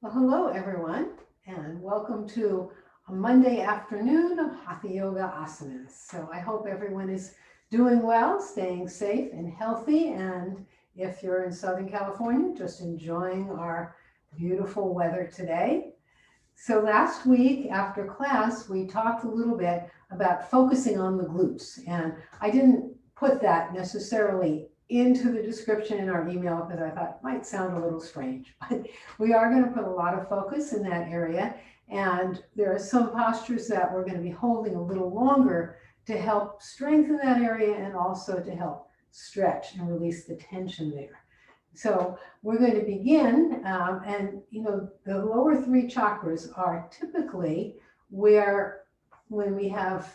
Well, hello everyone, and welcome to a Monday afternoon of Hatha Yoga Asanas. So I hope everyone is doing well, staying safe and healthy, and if you're in Southern California, just enjoying our beautiful weather today. So last week after class, we talked a little bit about focusing on the glutes. And I didn't put that necessarily into the description in our email because I thought it might sound a little strange. But we are going to put a lot of focus in that area. And there are some postures that we're going to be holding a little longer to help strengthen that area and also to help stretch and release the tension there. So we're going to begin, and the lower three chakras are typically where, when we have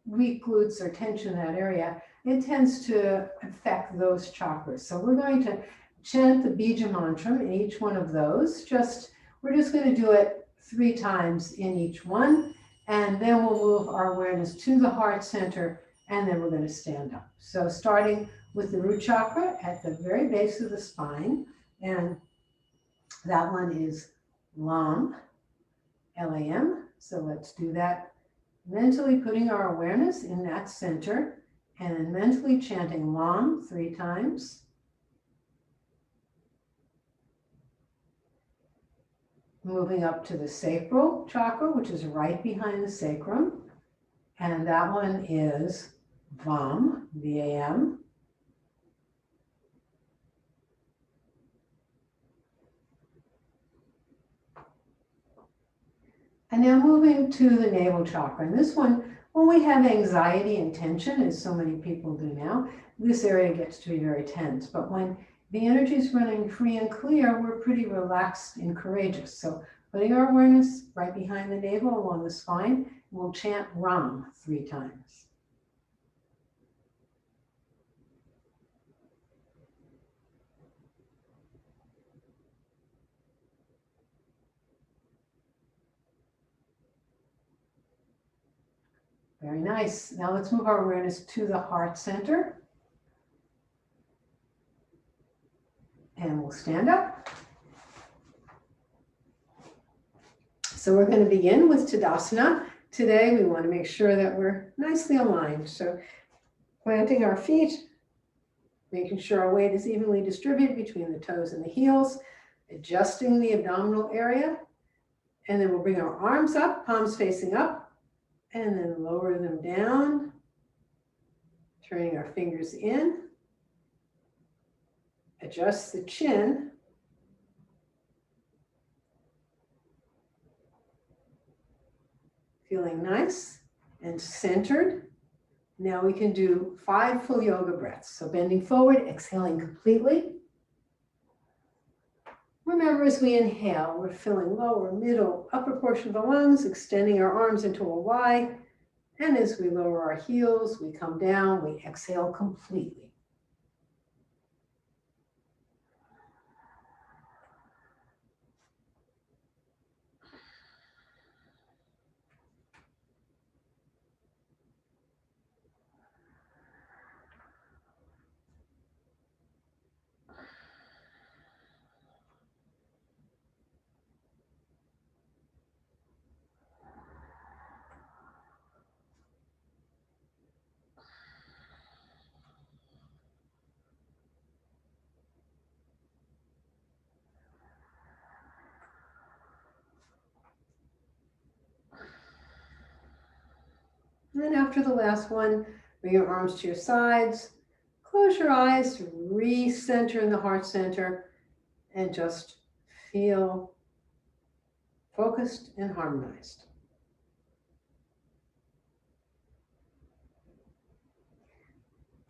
weak glutes or tension in that area, it tends to affect those chakras. So we're going to chant the bija mantra in each one of those. We're just going to do it 3 times in each one, and then we'll move our awareness to the heart center, and then we're going to stand up. So starting with the root chakra at the very base of the spine, and that one is Lam, Lam. So let's do that, mentally putting our awareness in that center and then mentally chanting Lam 3 times. Moving up to the sacral chakra, which is right behind the sacrum, and that one is Vam, V-A-M. And now moving to the navel chakra. And this one, when we have anxiety and tension, as so many people do now, this area gets to be very tense. But when the energy is running free and clear, we're pretty relaxed and courageous. So putting our awareness right behind the navel along the spine, we'll chant Ram 3 times. Very nice. Now let's move our awareness to the heart center. And we'll stand up. So we're going to begin with Tadasana. Today we want to make sure that we're nicely aligned. So planting our feet, making sure our weight is evenly distributed between the toes and the heels, adjusting the abdominal area, and then we'll bring our arms up, palms facing up, and then lower them down, turning our fingers in. Adjust the chin. Feeling nice and centered. Now we can do 5 full yoga breaths. So bending forward, exhaling completely. Remember, as we inhale, we're filling lower, middle, upper portion of the lungs, extending our arms into a Y. And as we lower our heels, we come down, we exhale completely. And then after the last one, bring your arms to your sides, close your eyes, recenter in the heart center, and just feel focused and harmonized.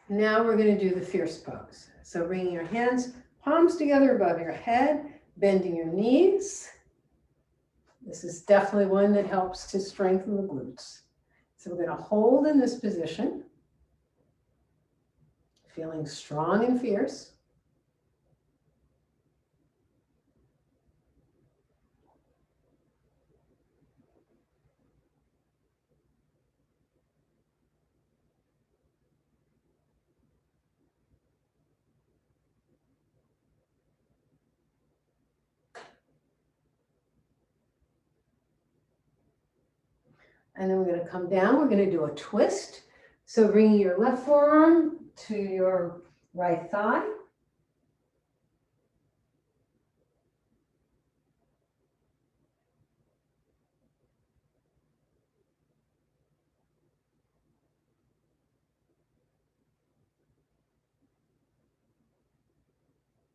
Now we're going to do the fierce pose. So bringing your hands, palms together above your head, bending your knees. This is definitely one that helps to strengthen the glutes. So we're going to hold in this position, feeling strong and fierce. And then we're going to come down. We're going to do a twist. So bringing your left forearm to your right thigh.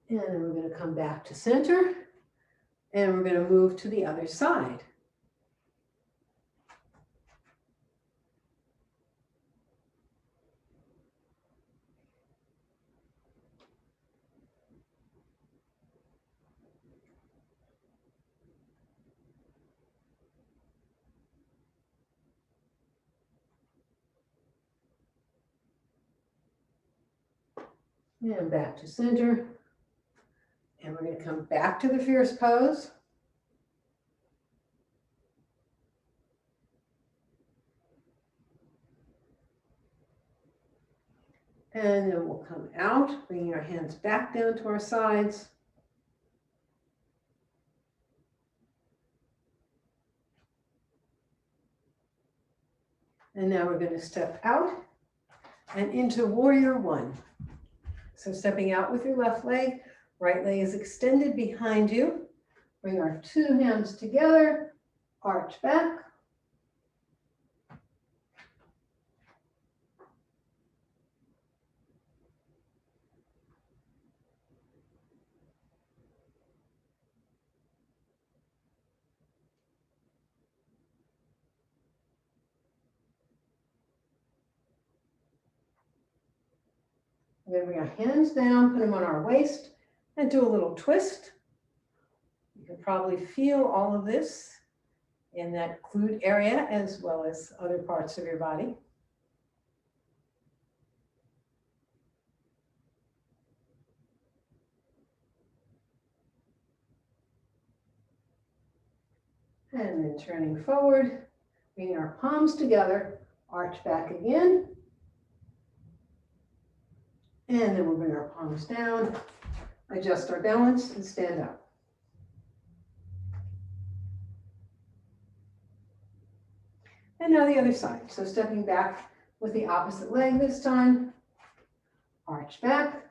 And then we're going to come back to center. And we're going to move to the other side. And back to center. And we're going to come back to the fierce pose. And then we'll come out, bringing our hands back down to our sides. And now we're going to step out and into warrior one. So stepping out with your left leg, right leg is extended behind you. Bring our two hands together, arch back. We're going to bring our hands down, put them on our waist, and do a little twist. You can probably feel all of this in that glute area as well as other parts of your body. And then turning forward, bringing our palms together, arch back again. And then we'll bring our palms down, adjust our balance, and stand up. And now the other side. So stepping back with the opposite leg this time, arch back.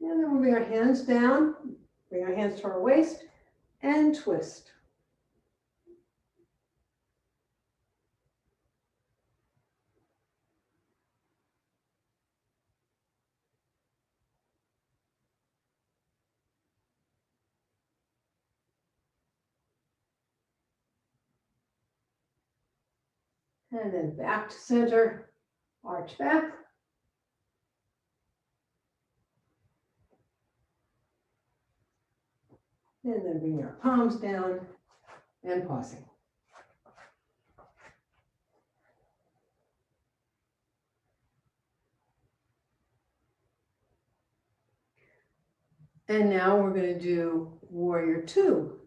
And then we'll bring our hands down, bring our hands to our waist, and twist. And then back to center, arch back. And then bring our palms down and pausing. And now we're going to do warrior two.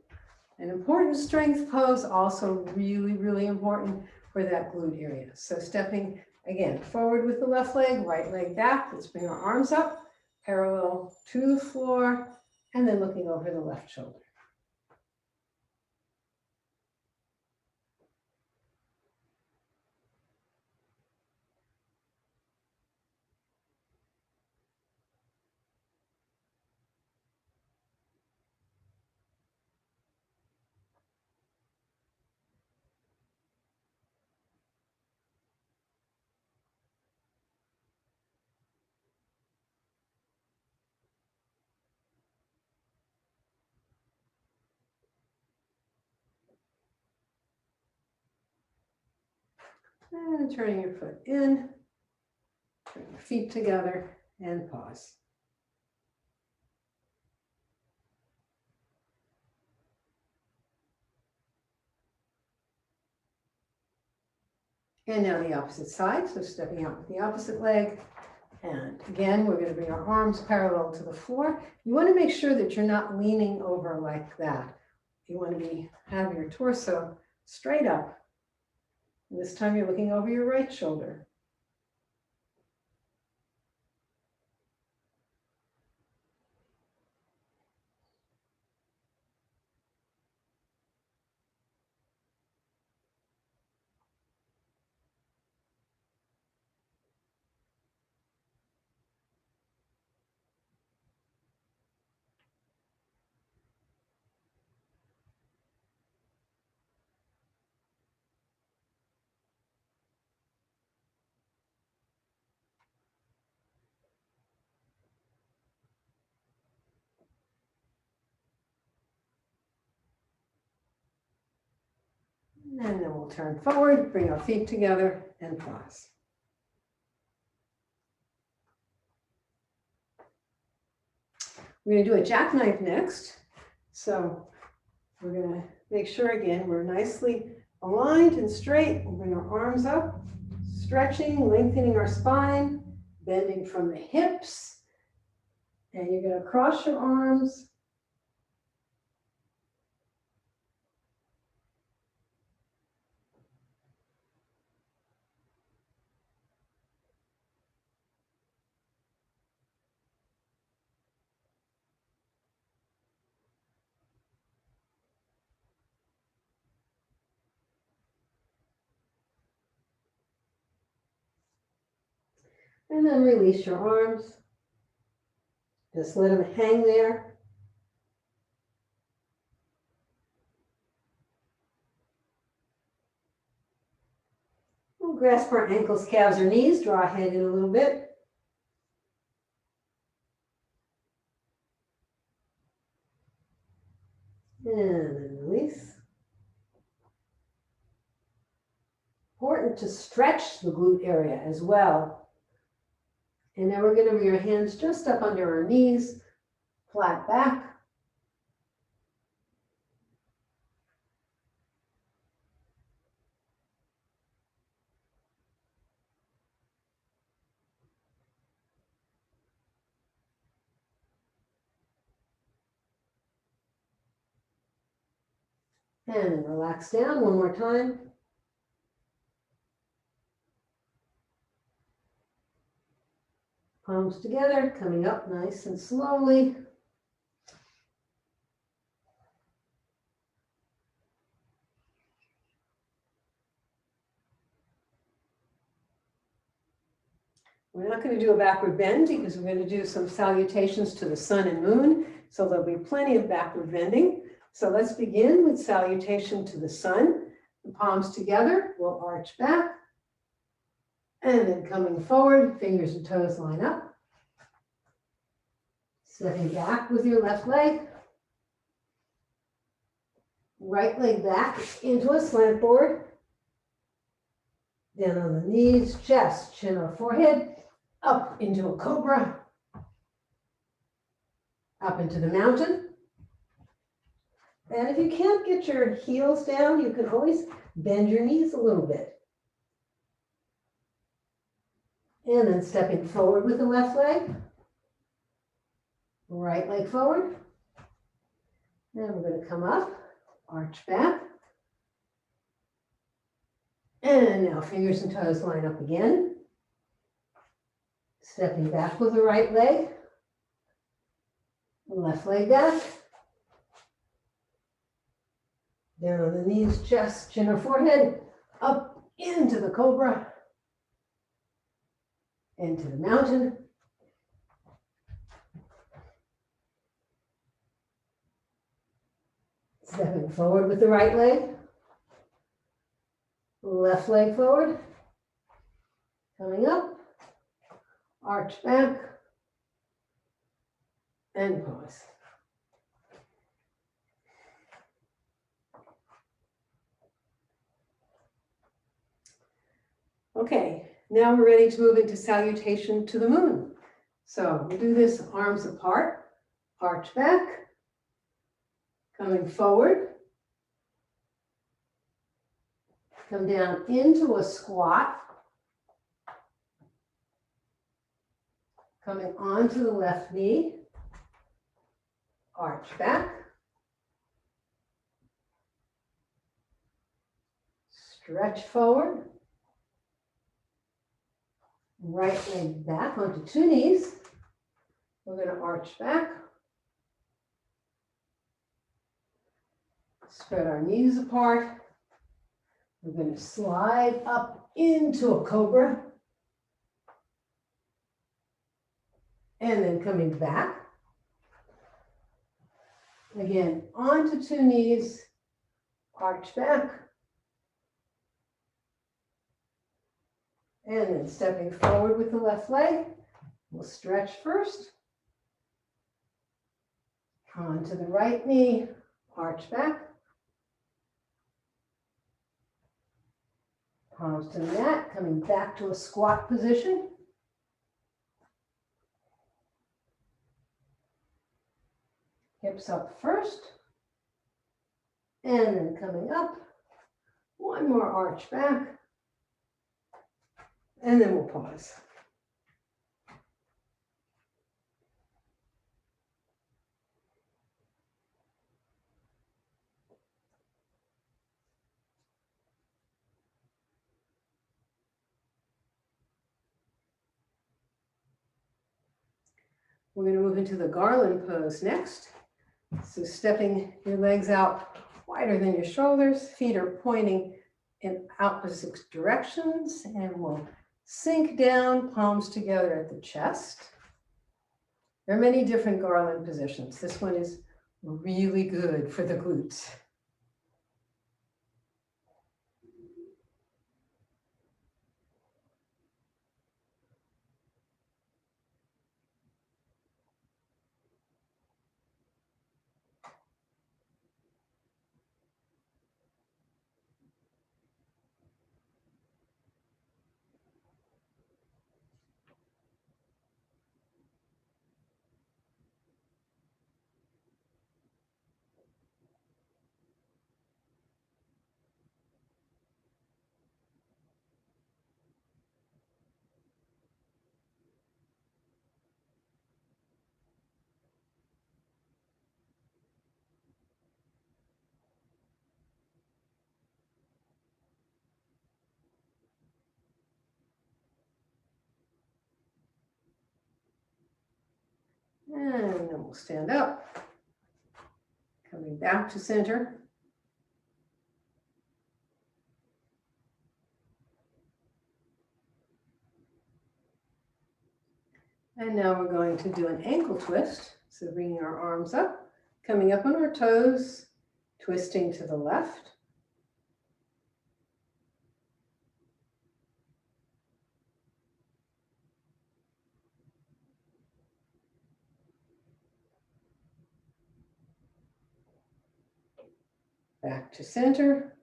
An important strength pose, also really, really important for that glute area. So stepping again forward with the left leg, right leg back. Let's bring our arms up, parallel to the floor, and then looking over the left shoulder. And turning your foot in, turn your feet together, and pause. And now the opposite side, so stepping out with the opposite leg, And again, we're going to bring our arms parallel to the floor. You want to make sure that you're not leaning over like that. You want to have your torso straight up. And this time you're looking over your right shoulder. And then we'll turn forward, bring our feet together, and pause. We're going to do a jackknife next. So we're going to make sure, again, we're nicely aligned and straight. We'll bring our arms up, stretching, lengthening our spine, bending from the hips. And you're going to cross your arms. And then release your arms. Just let them hang there. We'll grasp our ankles, calves, or knees. Draw head in a little bit. And then release. Important to stretch the glute area as well. And then we're going to bring our hands just up under our knees, flat back. And relax down one more time. Palms together, coming up nice and slowly. We're not going to do a backward bend because we're going to do some salutations to the sun and moon. So there'll be plenty of backward bending. So let's begin with salutation to the sun. The palms together, we'll arch back. And then coming forward, fingers and toes line up. Stepping back with your left leg. Right leg back into a slant board. Down on the knees, chest, chin or forehead. Up into a cobra. Up into the mountain. And if you can't get your heels down, you can always bend your knees a little bit. And then stepping forward with the left leg. Right leg forward. And we're going to come up, arch back. And now fingers and toes line up again. Stepping back with the right leg. Left leg back. Down on the knees, chest, chin or forehead. Up into the cobra. Into the mountain. Stepping forward with the right leg. Left leg forward. Coming up. Arch back. And pause. Okay, now we're ready to move into salutation to the moon. So we'll do this arms apart, arch back, coming forward, come down into a squat, Coming onto the left knee, arch back. Stretch forward. Right leg back onto two knees. We're going to arch back. Spread our knees apart. We're going to slide up into a cobra. And then coming back. Again, onto two knees, arch back. And then stepping forward with the left leg. We'll stretch first. Onto the right knee, arch back. Palms to the mat, coming back to a squat position. Hips up first. And then coming up. One more arch back. And then we'll pause. We're going to move into the garland pose next. So stepping your legs out wider than your shoulders, feet are pointing in opposite directions, and we'll sink down, palms together at the chest. There are many different garland positions. This one is really good for the glutes. And then we'll stand up, coming back to center. And now we're going to do an ankle twist. So bringing our arms up, coming up on our toes, twisting to the left. Back to center,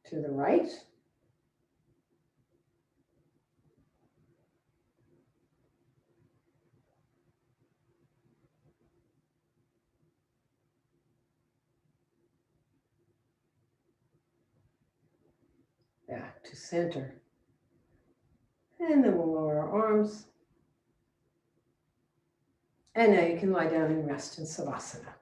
to the right. Back to center. And then we'll lower our arms. And now you can lie down and rest in Savasana.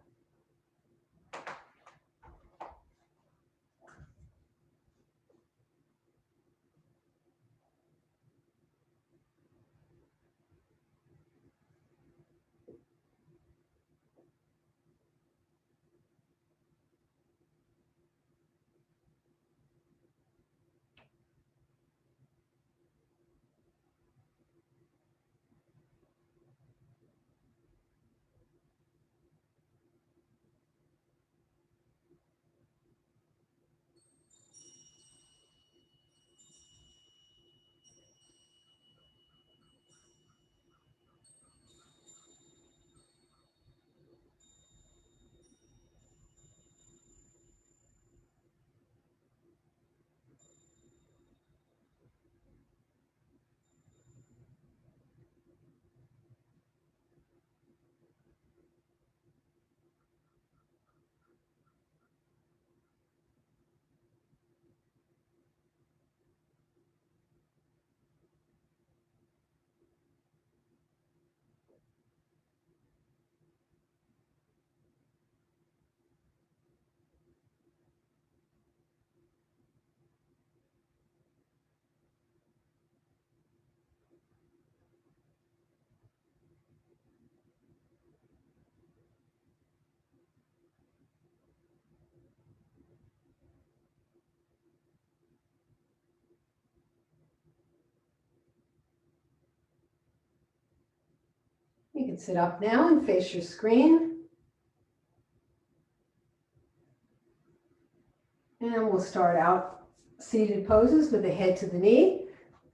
can sit up now and face your screen. And we'll start out seated poses with the head to the knee.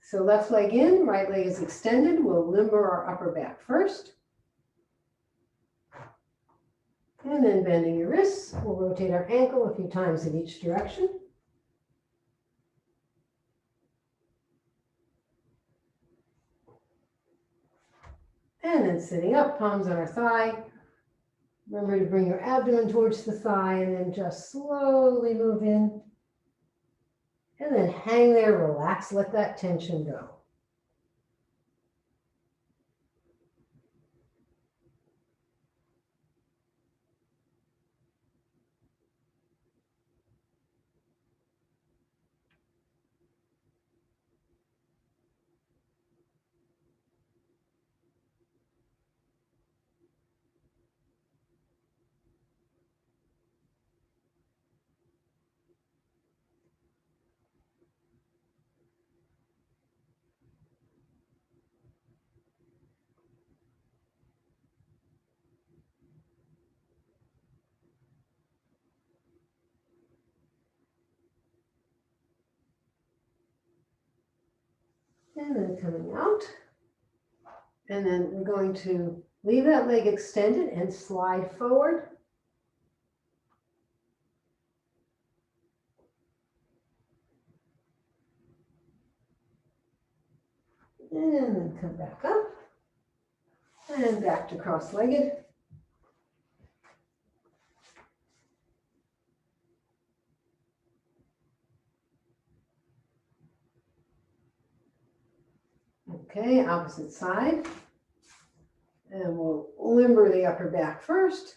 So left leg in, right leg is extended. We'll limber our upper back first. And then bending your wrists, we'll rotate our ankle a few times in each direction. And then sitting up, palms on our thigh. Remember to bring your abdomen towards the thigh and then just slowly move in. And then hang there, relax, let that tension go. And then coming out. And then we're going to leave that leg extended and slide forward. And then come back up. And back to cross-legged. Okay, opposite side. And we'll limber the upper back first.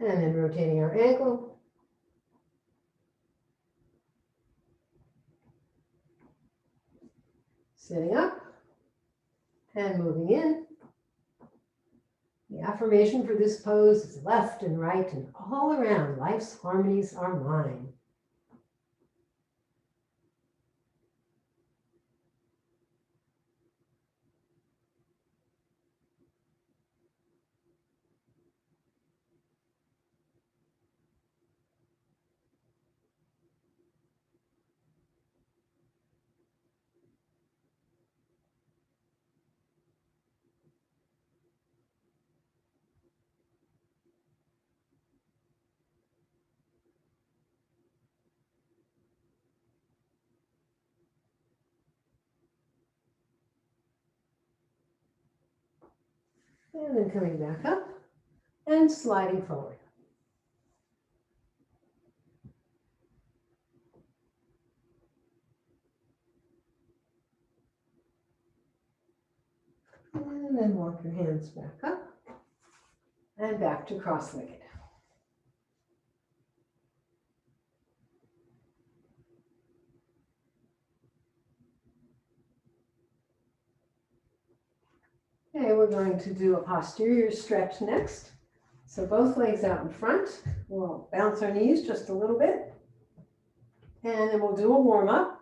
And then rotating our ankle. Sitting up and moving in. The affirmation for this pose is left and right and all around. Life's harmonies are mine. And then coming back up and sliding forward. And then walk your hands back up and back to cross-legged. Okay, we're going to do a posterior stretch next. So both legs out in front. We'll bounce our knees just a little bit. And then we'll do a warm-up,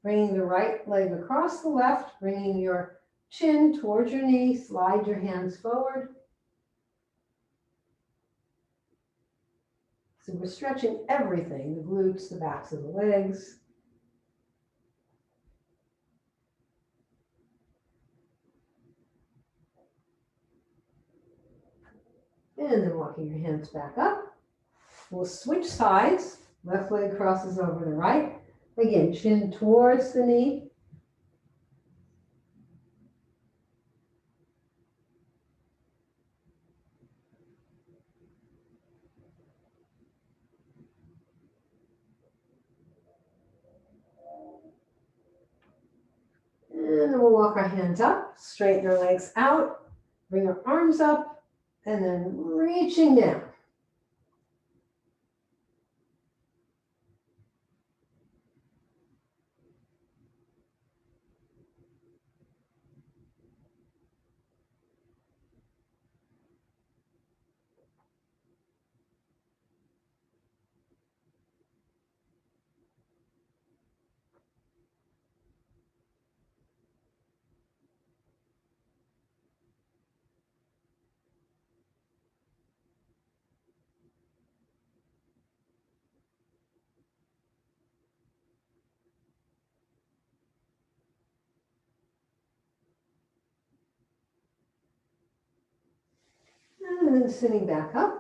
bringing the right leg across the left, bringing your chin towards your knee, slide your hands forward. So we're stretching everything, the glutes, the backs of the legs. And then walking your hands back up. We'll switch sides. Left leg crosses over the right. Again, chin towards the knee. And then we'll walk our hands up, straighten our legs out, bring our arms up, and then reaching down. and then sitting back up.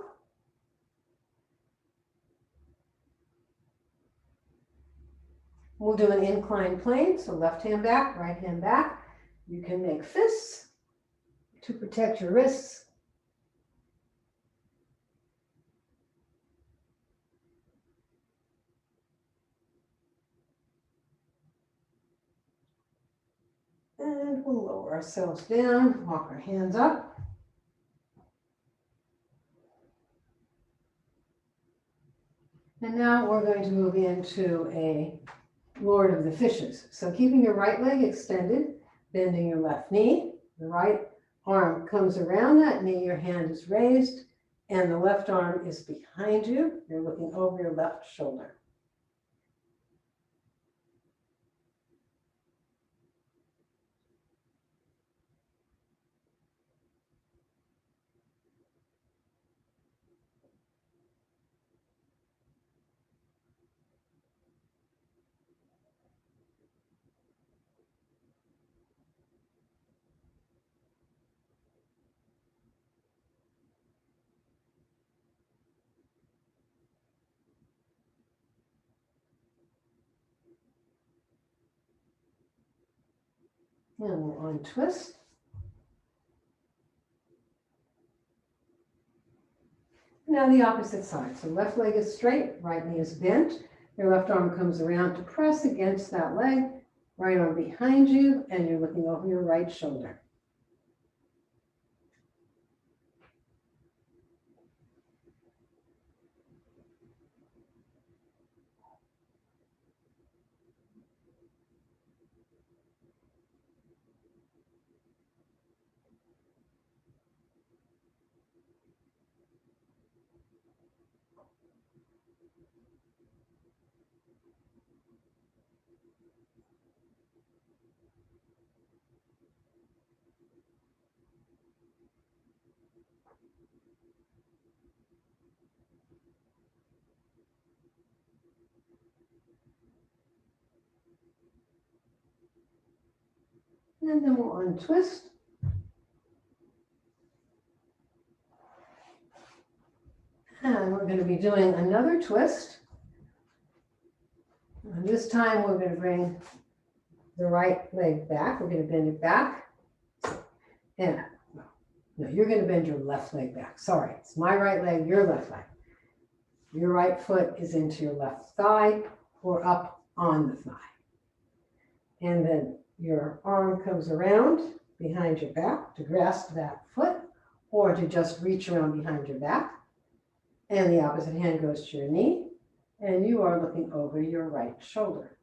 We'll do an inclined plane, so left hand back, right hand back. You can make fists to protect your wrists. And we'll lower ourselves down, walk our hands up. And now we're going to move into a Lord of the Fishes. So keeping your right leg extended, bending your left knee, the right arm comes around that knee, your hand is raised, and the left arm is behind you. You're looking over your left shoulder. And we'll untwist. Now the opposite side. So left leg is straight, right knee is bent. Your left arm comes around to press against that leg, right arm behind you, and you're looking over your right shoulder. And then we'll untwist. And we're going to be doing another twist. And this time we're going to bring the right leg back. We're going to bend it back. And no, you're going to bend your left leg back. Sorry, it's my right leg, your left leg. Your right foot is into your left thigh or up on the thigh. And then your arm comes around behind your back to grasp that foot or to just reach around behind your back. And the opposite hand goes to your knee and you are looking over your right shoulder.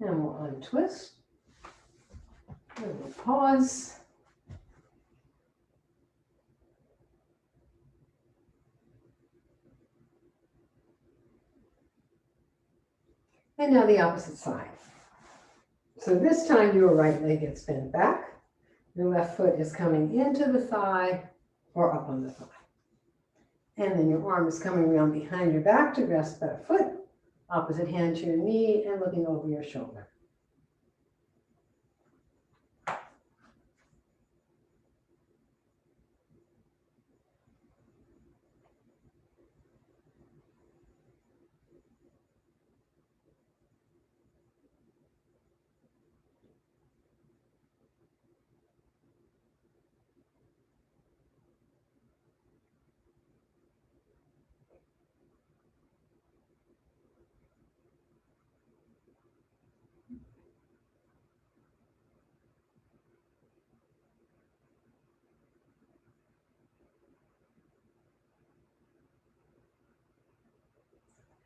And we'll untwist. And we'll pause. And now the opposite side. So this time your right leg gets bent back. Your left foot is coming into the thigh or up on the thigh. And then your arm is coming around behind your back to grasp that foot. Opposite hand to your knee and looking over your shoulder.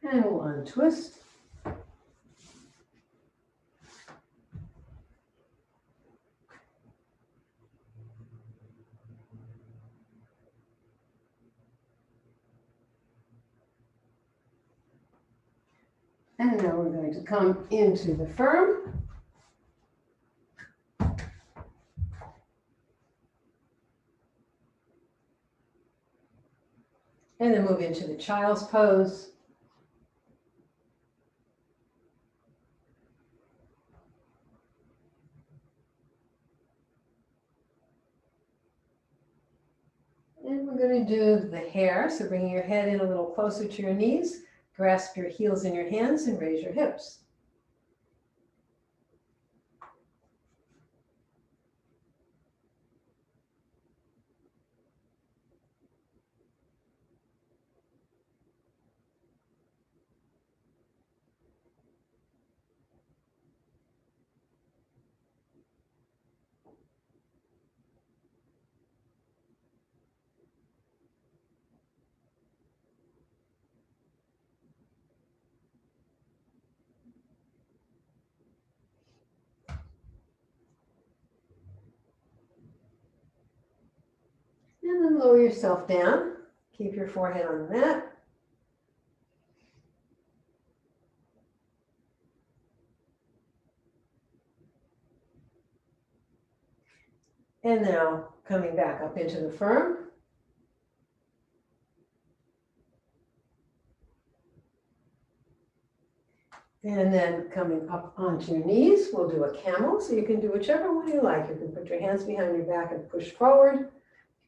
And we'll untwist. And now we're going to come into the firm. And then move into the child's pose. And we're going to do the hair. So bringing your head in a little closer to your knees, grasp your heels in your hands and raise your hips. And then lower yourself down. Keep your forehead on the mat. And now coming back up into the firm. And then coming up onto your knees, we'll do a camel. So you can do whichever one you like. You can put your hands behind your back and push forward.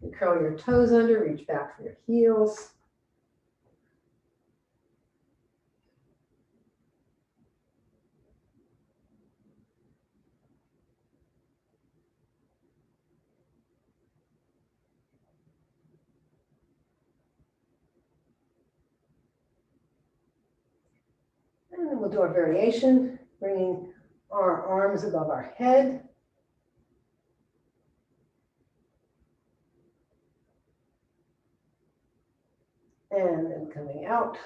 You can curl your toes under, reach back for your heels. And then we'll do our variation, bringing our arms above our head. And then coming out.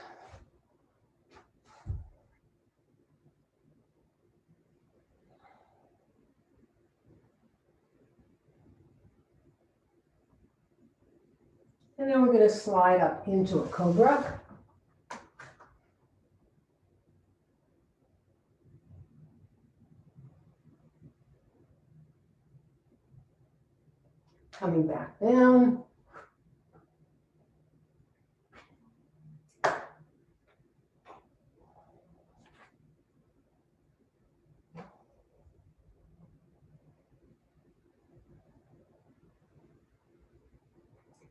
And then we're going to slide up into a cobra. Coming back down.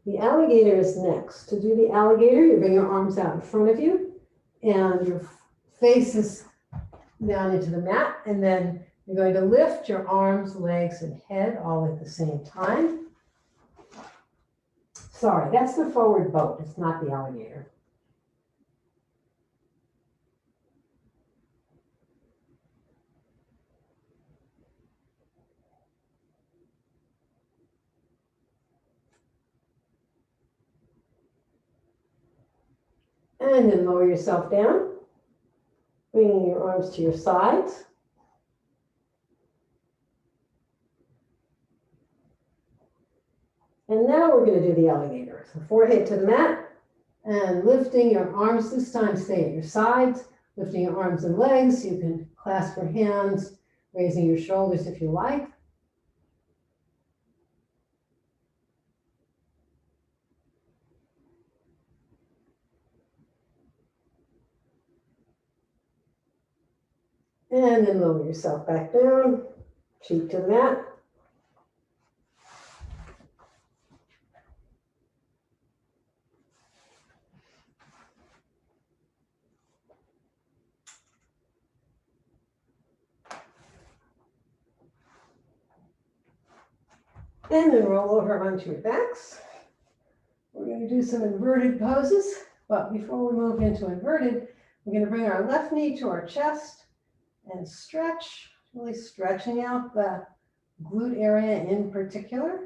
The alligator is next. To do the alligator, you bring your arms out in front of you and your face is down into the mat. And then you're going to lift your arms, legs, and head all at the same time. Sorry, that's the forward boat. It's not the alligator. And then lower yourself down, bringing your arms to your sides. And now we're going to do the alligator. So forehead to the mat and lifting your arms. This time stay at your sides, lifting your arms and legs. You can clasp your hands, raising your shoulders if you like. And then lower yourself back down, cheek to the mat. And then roll over onto your backs. We're going to do some inverted poses, but before we move into inverted, we're going to bring our left knee to our chest and stretch, really stretching out the glute area in particular.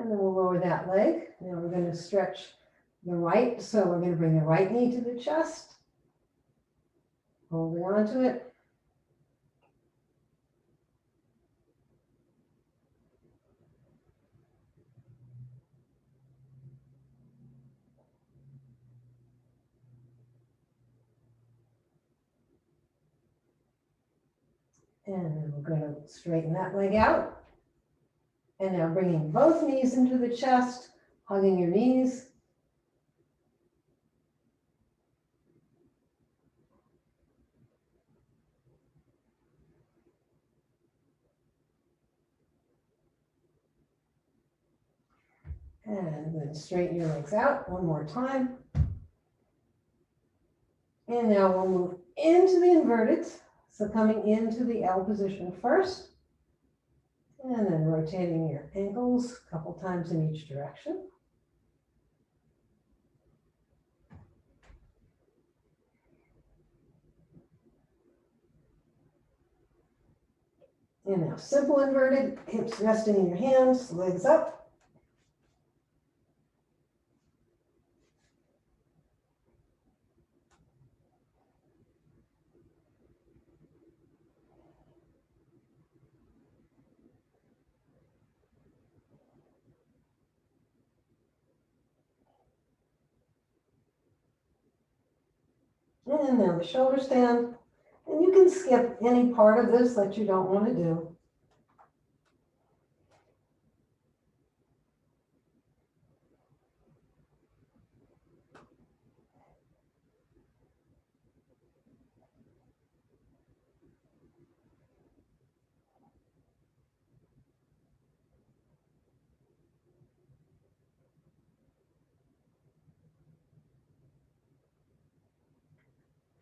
And then we'll lower that leg. Now we're going to stretch the right. So we're going to bring the right knee to the chest, holding on to it. And then we're going to straighten that leg out. And now bringing both knees into the chest, hugging your knees. And then straighten your legs out one more time. And now we'll move into the inverted. So coming into the L position first. And then rotating your ankles a couple times in each direction. And now simple inverted, hips resting in your hands, legs up. And now the shoulder stand. And you can skip any part of this that you don't want to do.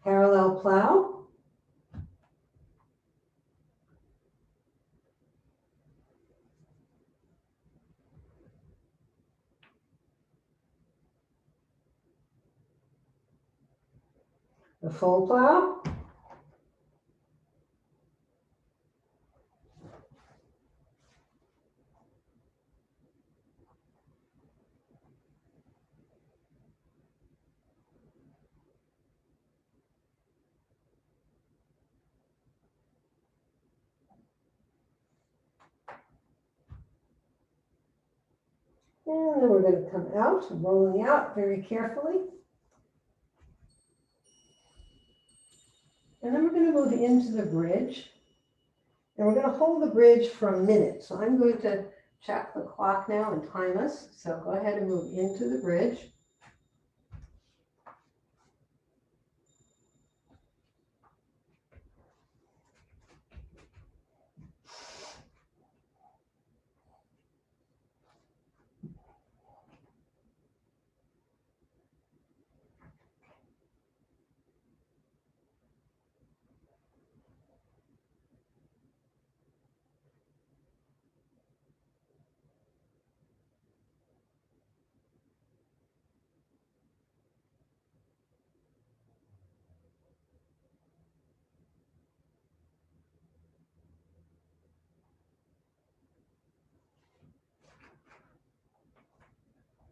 Parallel plow. The full plow. And then we're going to come out, rolling out very carefully. And then we're going to move into the bridge. And we're going to hold the bridge for a minute. So I'm going to check the clock now and time us. So go ahead and move into the bridge.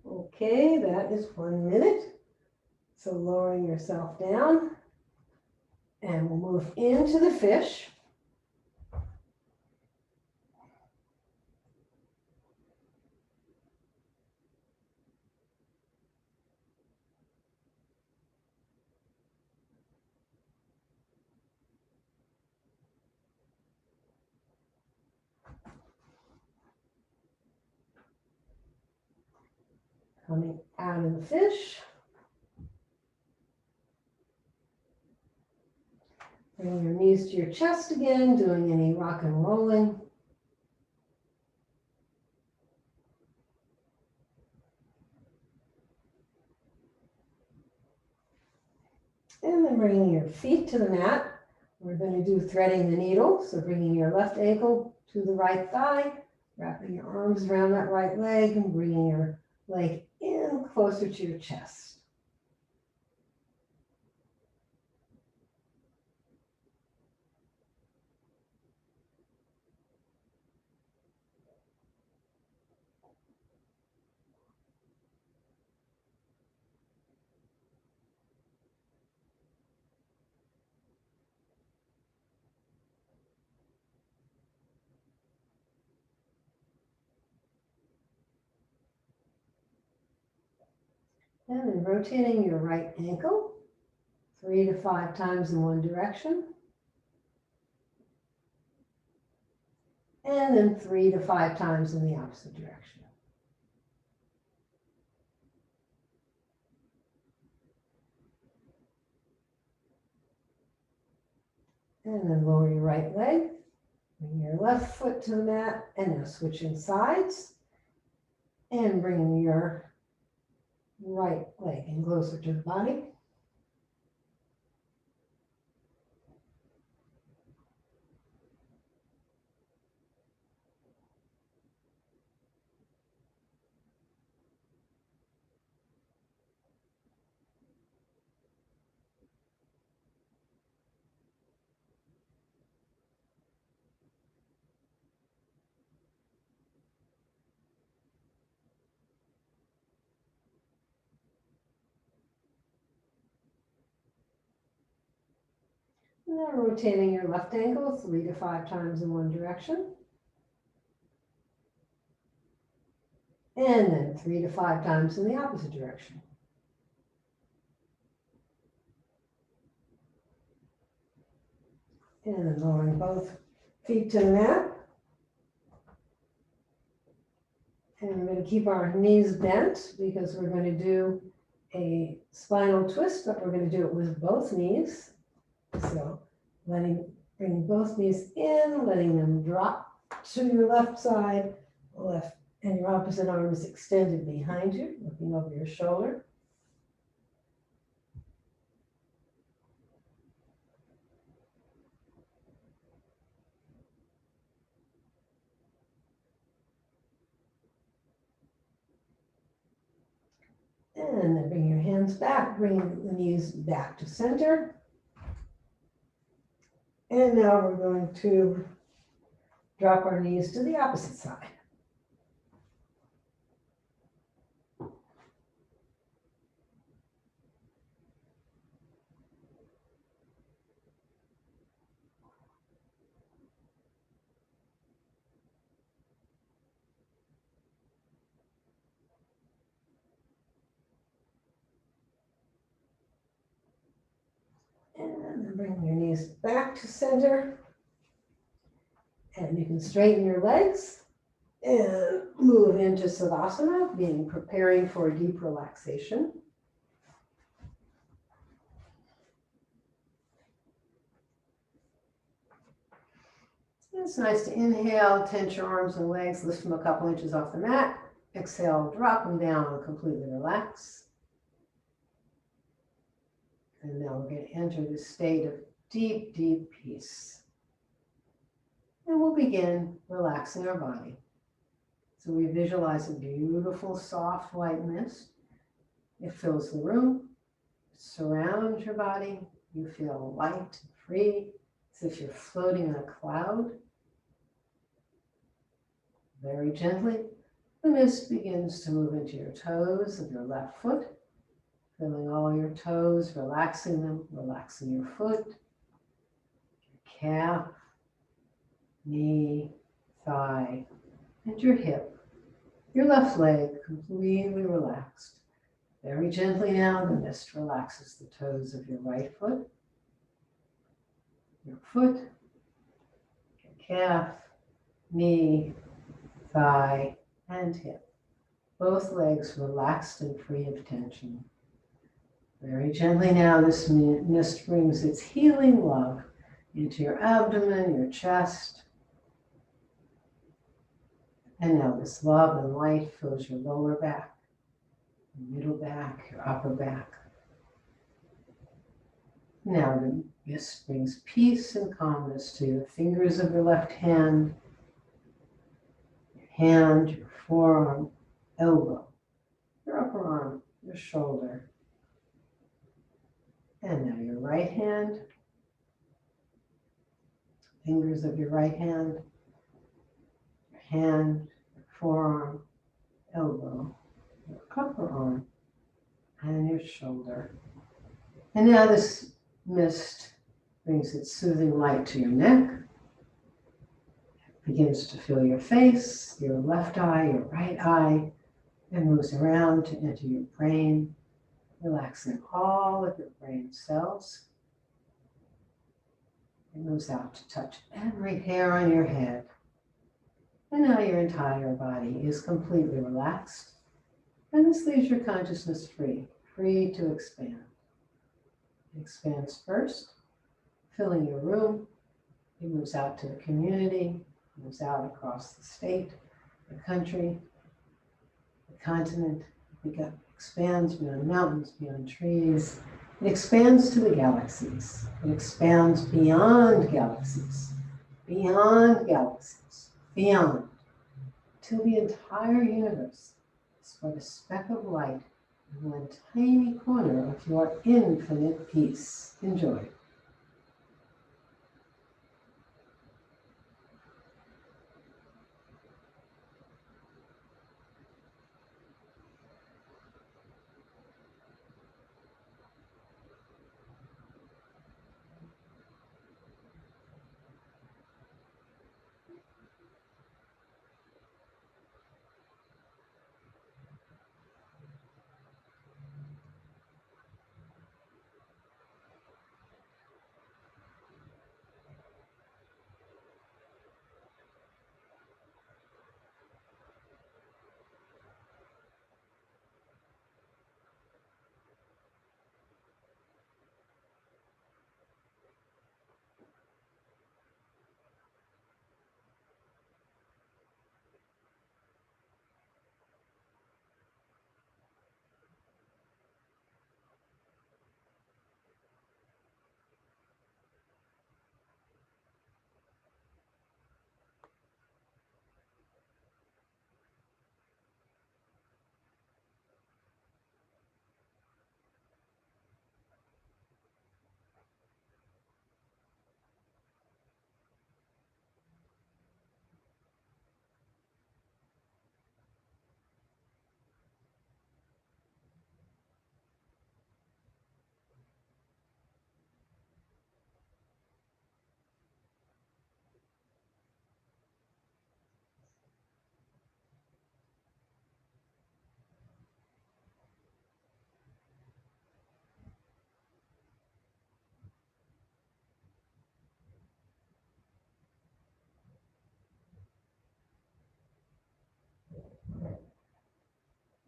Okay, that is 1 minute. So lowering yourself down. And we'll move into the fish. Coming out of the fish. Bring your knees to your chest again, doing any rock and rolling. And then bringing your feet to the mat. We're going to do threading the needle. So bringing your left ankle to the right thigh, wrapping your arms around that right leg and bringing your leg in closer to your chest. And then rotating your right ankle 3 to 5 times in one direction. And then 3 to 5 times in the opposite direction. And then lower your right leg. Bring your left foot to the mat and now switching sides. And bring your right leg in closer to the body. And then rotating your left ankle 3 to 5 times in one direction. And then 3 to 5 times in the opposite direction. And then lowering both feet to the mat. And we're going to keep our knees bent because we're going to do a spinal twist, but we're going to do it with both knees. So bringing both knees in, letting them drop to your left side, left, and your opposite arm is extended behind you, looking over your shoulder. And then bring your hands back, bring the knees back to center. And now we're going to drop our knees to the opposite side. And then bring your knees back to center. And you can straighten your legs and move into Savasana, preparing for a deep relaxation. It's nice to inhale, tense your arms and legs, lift them a couple inches off the mat. Exhale, drop them down and completely relax. And now we're going to enter this state of deep, deep peace. And we'll begin relaxing our body. So we visualize a beautiful, soft white mist. It fills the room, it surrounds your body. You feel light and free, as if you're floating on a cloud. Very gently, the mist begins to move into your toes of your left foot, feeling all your toes, relaxing them, relaxing your foot, your calf, knee, thigh, and your hip. Your left leg completely relaxed. Very gently now, the mist relaxes the toes of your right foot, your calf, knee, thigh, and hip. Both legs relaxed and free of tension. Very gently now, this mist brings its healing love into your abdomen, your chest. And now this love and light fills your lower back, your middle back, your upper back. Now the mist brings peace and calmness to your fingers of your left hand, your forearm, elbow, your upper arm, your shoulder. And now your right hand, fingers of your right hand, your forearm, elbow, your upper arm, and your shoulder. And now this mist brings its soothing light to your neck, begins to fill your face, your left eye, your right eye, and moves around to enter your brain, relaxing all of your brain cells. It moves out to touch every hair on your head. And now your entire body is completely relaxed. And this leaves your consciousness free, free to expand. It expands first, filling your room. It moves out to the community, moves out across the state, the country, the continent. It expands beyond mountains, beyond trees. It expands to the galaxies. It expands beyond galaxies, beyond galaxies, beyond, till the entire universe is but a speck of light in one tiny corner of your infinite peace. Enjoy.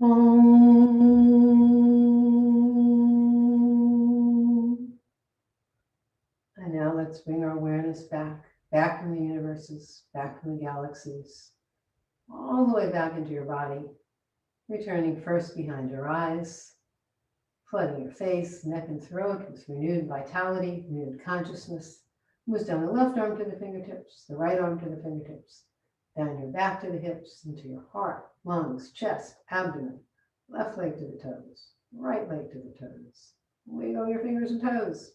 And now let's bring our awareness back, back in the universes, back in the galaxies, all the way back into your body, returning first behind your eyes, flooding your face, neck, and throat with renewed vitality, renewed consciousness. Moves down the left arm to the fingertips, the right arm to the fingertips, down your back to the hips, into your heart, lungs, chest, abdomen, left leg to the toes, right leg to the toes. Wiggle your fingers and toes.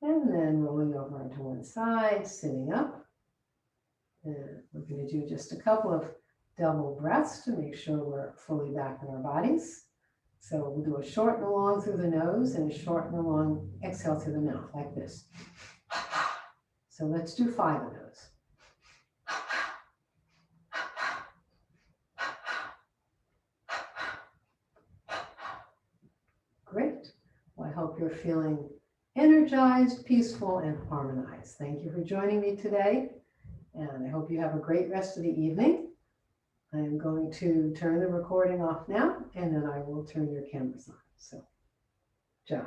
And then rolling over onto one side, sitting up. And we're going to do just a couple of double breaths to make sure we're fully back in our bodies. So we'll do a short and a long through the nose and a short and a long exhale through the mouth, like this. So let's do 5 of those. Great. Well, I hope you're feeling energized, peaceful, and harmonized. Thank you for joining me today, and I hope you have a great rest of the evening. I am going to turn the recording off now, and then I will turn your cameras on. So, Jai.